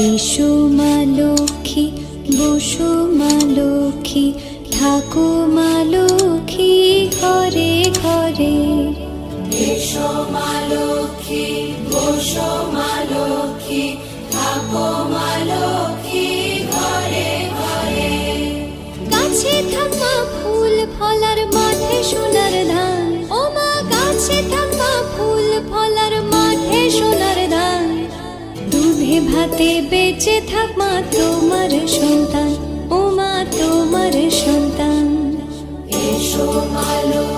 এসো মা লক্ষ্মী, বসো মা লক্ষ্মী, থাকো মা লক্ষ্মী ঘরে ঘরে। এসো মা লক্ষ্মী, বসো মা লক্ষ্মী, থাকো মা লক্ষ্মী ঘরে ঘরে। গাছে থাকা ফুল ফলার মাঠে সোনার ধান, ও মা গাছে থাকা ফুল ফলার মাঠে সোনার ধান। দুধে ভাতে বেঁচে থাক মা তোমার সন্তান, ও মা তোমার সন্তান। এসো মা লক্ষ্মী।